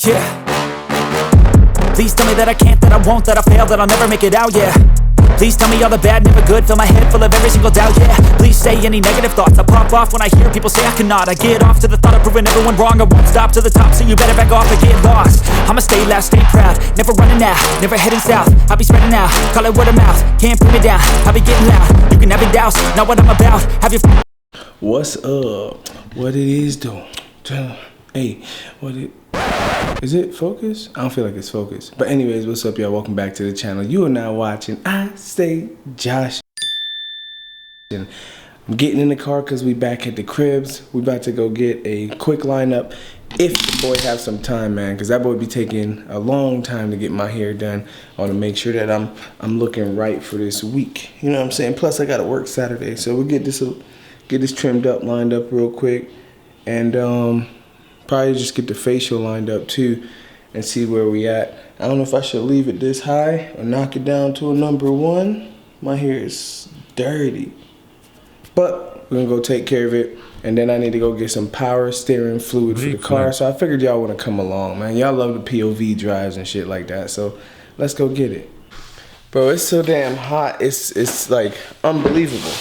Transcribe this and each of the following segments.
Yeah. Please tell me that I can't, that I won't, that I fail, that I'll never make it out, yeah. Please tell me all the bad, never good, fill my head full of every single doubt, yeah. Please say any negative thoughts, I pop off when I hear people say I cannot. I get off to the thought of proving everyone wrong, I won't stop to the top, so you better back off and get lost. I'ma stay loud, stay proud, never running out, never heading south. I'll be spreading out, call it word of mouth, can't put me down, I'll be getting loud. You can have your doubts, not what I'm about, have your... What's up? What it is doing? Hey, what it... Is it focused? I don't feel like it's focused. But anyways, what's up, y'all? Welcome back to the channel. You are now watching I Stay Josh. I'm getting in the car because we back at the cribs. We about to go get a quick lineup if the boy have some time, man, because that boy be taking a long time to get my hair done. I want to make sure that I'm looking right for this week. You know what I'm saying? Plus, I got to work Saturday, so we'll get this trimmed up, lined up real quick, and probably just get the facial lined up too and see where we at. I don't know if I should leave it this high or knock it down to a number 1. My hair is dirty. But we're gonna go take care of it. And then I need to go get some power steering fluid for the car. So I figured y'all wanna come along, man. Y'all love the POV drives and shit like that. So let's go get it. Bro, it's so damn hot. It's like unbelievable.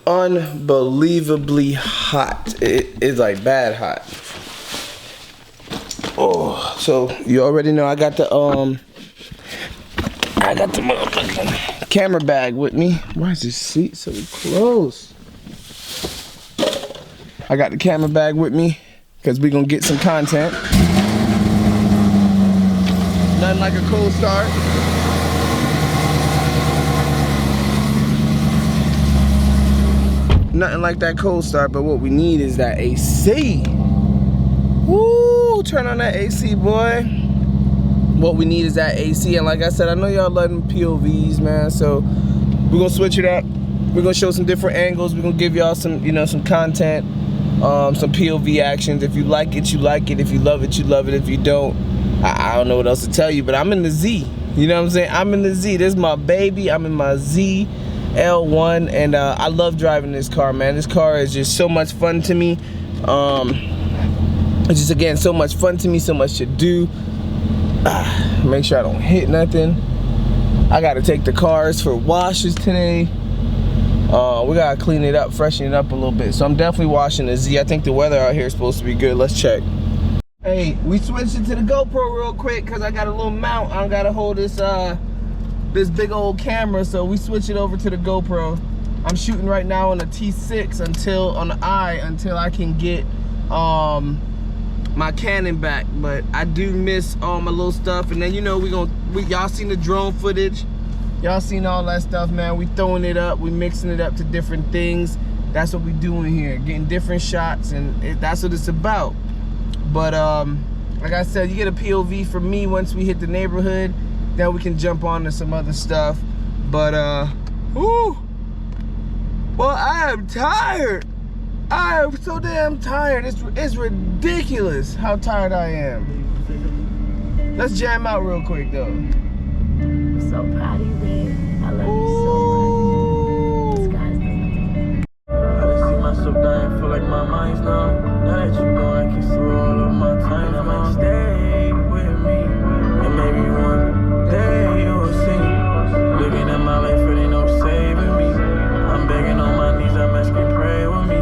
Unbelievably hot. It's like bad hot. Oh, so you already know I got the motherfucking camera bag with me. Why is this seat so close? I got the camera bag with me because we gonna get some content. Nothing like a cold start. Nothing like that cold start, but what we need is that AC. Woo, turn on that AC, boy. What we need is that AC, and like I said, I know y'all love them POVs, man, so we're gonna switch it up. We're gonna show some different angles. We're gonna give y'all some, you know, some content, some POV actions. If you like it, you like it. If you love it, you love it. If you don't, I don't know what else to tell you, but I'm in the Z. You know what I'm saying? I'm in the Z. This is my baby. I'm in my Zl1, and I love driving this car, man. This car is just so much fun to me. It's just, again, so much fun to me, so much to do. Make sure I don't hit nothing. I gotta take the cars for washes today. We gotta clean it up, freshen it up a little bit. So I'm definitely washing the Z. I think the weather out here is supposed to be good. Let's check. Hey, we switched it to the GoPro real quick because I got a little mount. I don't gotta hold this this big old camera, so we switch it over to the GoPro. I'm shooting right now on a T6 on the until I can get my Canon back, but I do miss all my little stuff. And then, you know, y'all seen the drone footage, y'all seen all that stuff, man. We throwing it up, we mixing it up to different things. That's what we doing here, getting different shots, and that's what it's about. But like I said, you get a POV from me once we hit the neighborhood. Then we can jump on to some other stuff. But well, I am tired. I am so damn tired. It's ridiculous how tired I am. Let's jam out real quick though. I'm so proud of you, babe. I love you so much. Sky's the limit. I just see myself dying, feel like my mind's numb. Now that you gone, I can see all of my time. I might stay with me, and maybe one day you'll see. Looking at my life, it ain't no saving me. I'm begging on my knees, I'm asking, pray with me.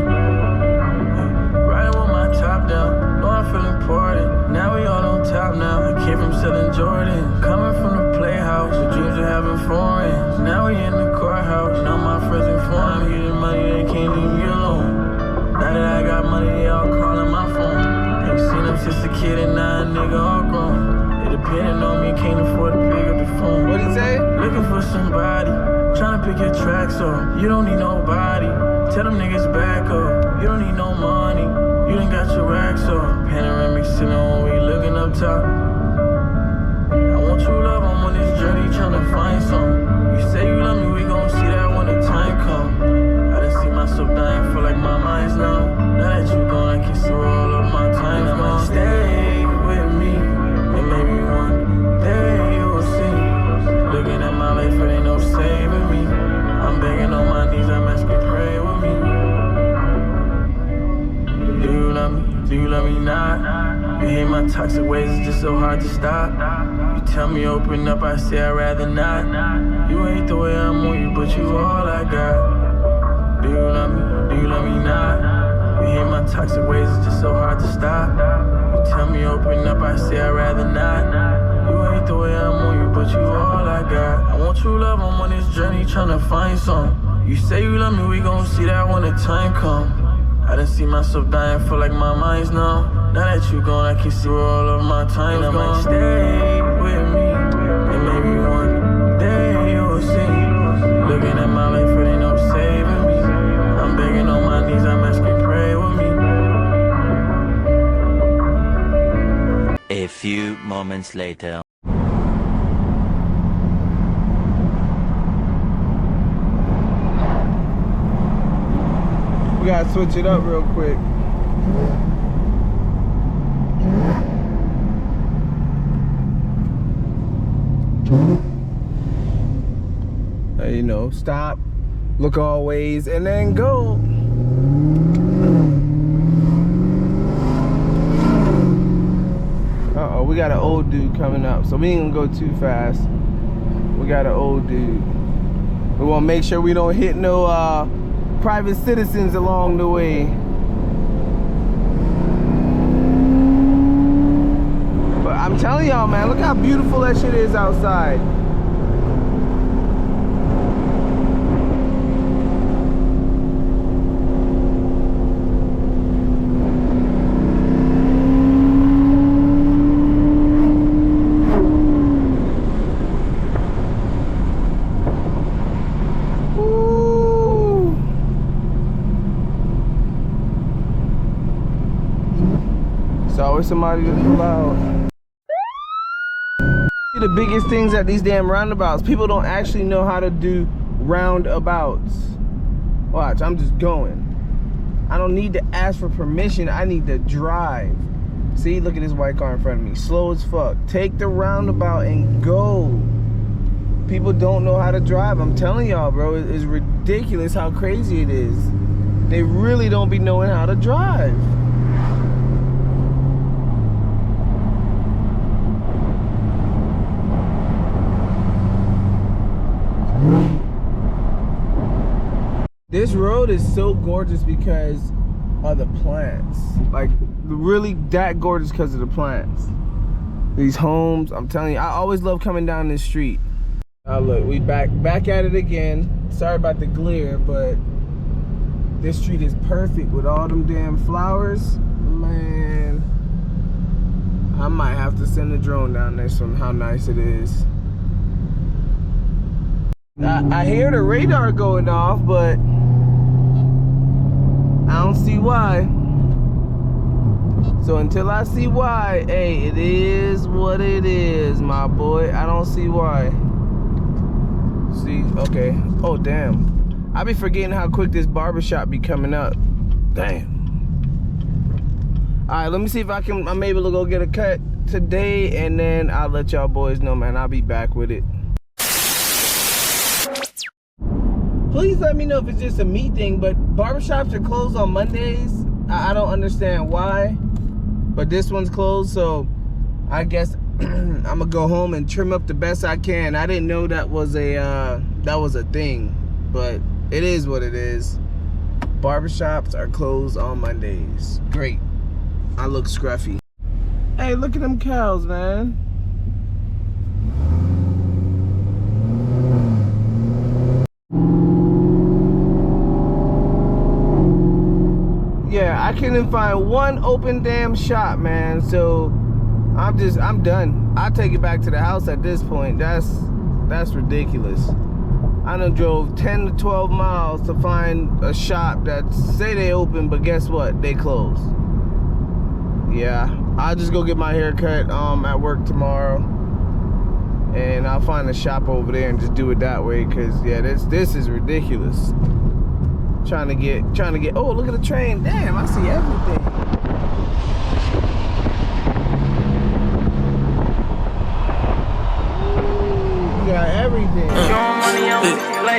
Riding with my top down, know I feel important. Now we all on top now. I came from selling Jordan, coming from the playhouse. The dreams of having foreign. Now we in the courthouse. Now my friends inform me the money, they can't leave me alone. Now that I got money, they all calling my phone. Ain't seen them since a kid, and now a nigga all grown. They depending on me, can't afford to pick up the phone. What'd he say? Looking for somebody, trying to pick your tracks up. You don't need nobody. Tell them niggas back up. You don't need no money. You done got your racks up. Panoramic sitting on, we looking up top. I want true love, I'm on this journey trying to find some. You say you love me, we gon' see that when the time come. I done see myself dying, feel like my mind's numb. Now that you gone, I can see all of my time. I might stay with me, and maybe one day you'll see. Looking at my life, it ain't no saving me. I'm begging on my knees, I'm asking, pray with me. Do you love me? Do you love me not? You hate my toxic ways, it's just so hard to stop. You tell me open up, I say I'd rather not. You hate the way I'm on you, but you all I got. Do you love me? Do you love me not? You hate my toxic ways, it's just so hard to stop. You tell me open up, I say I'd rather not. You hate the way I'm on you, but you all I got. I want true love, I'm on this journey tryna find some. You say you love me, we gon' see that when the time come. I done see myself dying, feel like my mind's numb. Now that you gone, I can see where all of my time is gone. Stay with me, and maybe one day you'll see. Looking at my life, it ain't no saving me. I'm begging on my knees, I'm asking, pray with me. A few moments later. We gotta switch it up real quick. You know, stop, look all ways, and then go. Uh-oh, we got an old dude coming up, so we ain't gonna go too fast. We got an old dude. We wanna make sure we don't hit no private citizens along the way. But I'm telling y'all, man, look how beautiful that shit is outside. It's always somebody to pull out. The biggest things at these damn roundabouts, people don't actually know how to do roundabouts. Watch, I'm just going. I don't need to ask for permission, I need to drive. See, look at this white car in front of me, slow as fuck. Take the roundabout and go. People don't know how to drive, I'm telling y'all, bro. It's ridiculous how crazy it is. They really don't be knowing how to drive. This road is so gorgeous because of the plants. Like, really that gorgeous because of the plants. These homes, I'm telling you, I always love coming down this street. Look, we back at it again. Sorry about the glare, but this street is perfect with all them damn flowers. Man, I might have to send a drone down there from how nice it is. I hear the radar going off, but I don't see why. So until I see why, hey, it is what it is, my boy. I don't see why. See, okay. Oh, damn. I be forgetting how quick this barbershop be coming up. Damn. All right, let me see if I'm able to go get a cut today, and then I'll let y'all boys know, man. I'll be back with it. Please let me know if it's just a me thing, but barbershops are closed on Mondays. I don't understand why, but this one's closed, so I guess I'm gonna go home and trim up the best I can. I didn't know that was a thing, but it is what it is. Barbershops are closed on Mondays. Great. I look scruffy. Hey, look at them cows, man. Yeah, I couldn't find one open damn shop, man. So I'm done. I'll take it back to the house at this point. That's ridiculous. I done drove 10 to 12 miles to find a shop that say they open, but guess what? They closed. Yeah, I'll just go get my hair cut at work tomorrow, and I'll find a shop over there and just do it that way. Cause yeah, this is ridiculous. Trying to get. Oh, look at the train! Damn, I see everything. Ooh, you got everything.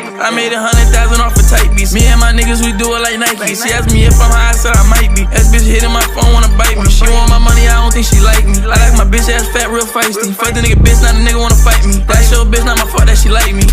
I made 100,000 off of tight beats. Me and my niggas, we do it like Nike. She asked me if I'm high, I said I might be. That bitch hitting my phone, wanna bite me. She want my money, I don't think she like me. I like my bitch ass fat, real feisty. Fuck the nigga bitch, not the nigga wanna fight me. That's your bitch, not my fault that she like me.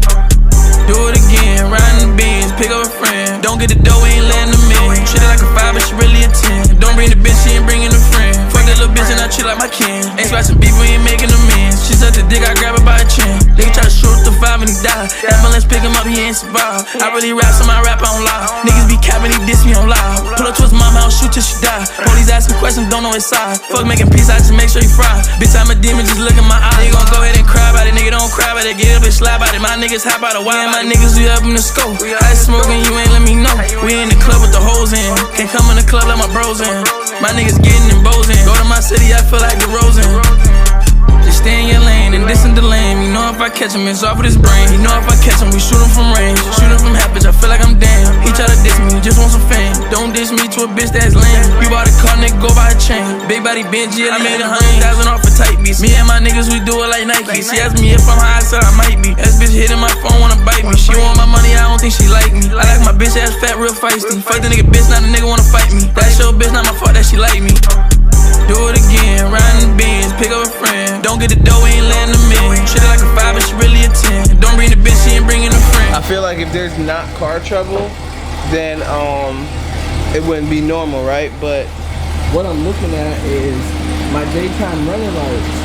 Do it again, riding the beans, pick up a friend. Don't get the dough, we ain't letting them in. Treat her like a 5, but she really a 10. Don't bring the bitch, she ain't bringing a friend. Fuck that little bitch and I treat like my kin. Ain't scratching beef, we ain't making amends. She sucked the dick, I grab her by the chin. Nigga try to shoot the 5 and he die. Ambulance pick him up, he ain't survive. I really rap, so my rap on live. Niggas be capping, he diss me on live. Pull up to his mama, I'll shoot till she die. Police asking questions, don't know his side. Fuck making peace, I just make sure he fry. Bitch, I'm a demon, just look in my eye. You gon' go ahead and cry about it, nigga, don't cry about it. Get up and slap about it, my niggas hop out of wire. My niggas, we up in the scope. I smoking, you ain't let me know. We in the club with the hoes in. Can't come in the club like my bros in. My niggas getting in bows in. Go to my city, I feel like the Rosen. Just stay in your lane and this in the lane. You know if I catch him, it's off with his brain. You know if I catch him, we shoot him from range. Shoot him from half, bitch, I feel like I'm damn. He try to diss me, he just want some fame. Don't diss me to a bitch that's lame. You bought a car, nigga, go buy a chain. Big body Benji, I made 100,000 off of tight beats. Me and my niggas, we do it like Nike. She asked me if I'm high, I said I might be. That bitch hitting my phone, wanna bite me. She want my money, I don't think she like me. I like my bitch ass fat, real feisty. Fuck the nigga bitch, not the nigga wanna fight me. That's your bitch, not my fault that she like me. Do it again, riding the beans, pick up a friend. Don't get the dough, we ain't letting them in. Treat her like a 5, but she really a 10. Don't bring the bitch, she ain't bringing a friend. I feel like if there's not car trouble, then it wouldn't be normal, right? But what I'm looking at is my daytime running lights.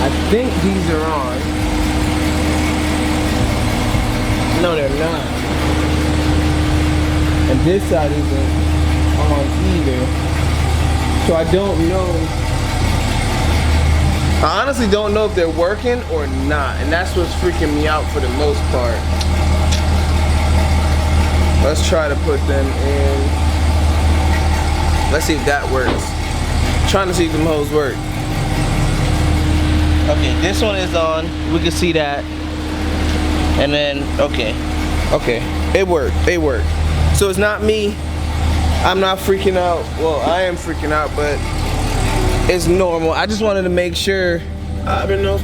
I think these are on. No, they're not. And this side isn't on either. So I don't know. I honestly don't know if they're working or not, and that's what's freaking me out for the most part. Let's try to put them in. Let's see if that works. Trying to see if them hoes work. Okay, this one is on. We can see that. And then, okay, it worked. It worked. So it's not me. I'm not freaking out. Well, I am freaking out, but it's normal. I just wanted to make sure I don't know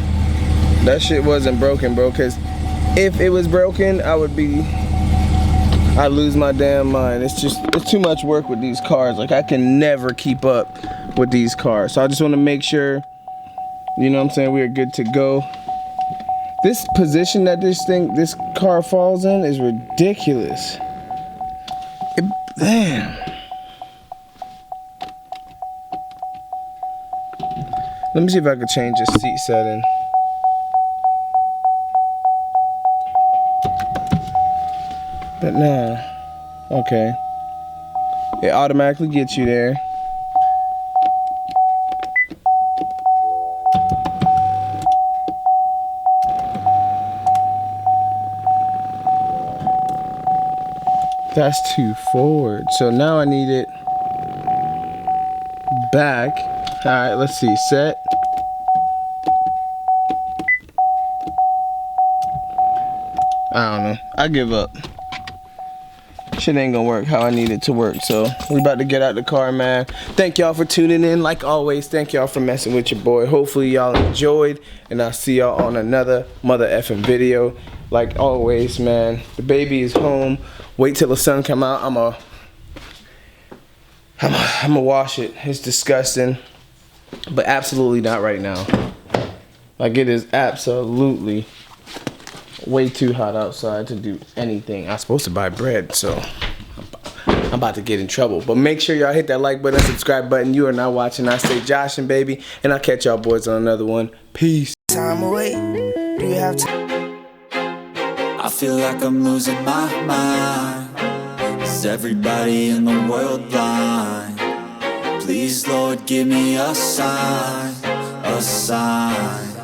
that shit wasn't broken, bro. Cause if it was broken, I'd lose my damn mind. It's too much work with these cars. Like I can never keep up with these cars. So I just want to make sure, you know what I'm saying, we are good to go. This position that this car falls in is ridiculous. Damn. Let me see if I can change the seat setting. But nah. Okay. It automatically gets you there. That's too forward. So now I need it back. All right, let's see. Set. I don't know. I give up. Shit ain't gonna work how I need it to work. So we about to get out the car, man. Thank y'all for tuning in. Like always, thank y'all for messing with your boy. Hopefully y'all enjoyed, and I'll see y'all on another mother effing video. Like always, man. The baby is home. Wait till the sun come out. I'ma wash it. It's disgusting, but absolutely not right now. Like it is absolutely way too hot outside to do anything. I'm supposed to buy bread, so I'm about to get in trouble. But make sure y'all hit that like button, subscribe button. You are now watching I Stay Joshin', baby, and I'll catch y'all boys on another one. Peace. Time away. Do you have time? I feel like I'm losing my mind. Is everybody in the world blind? Please, Lord, give me a sign, a sign.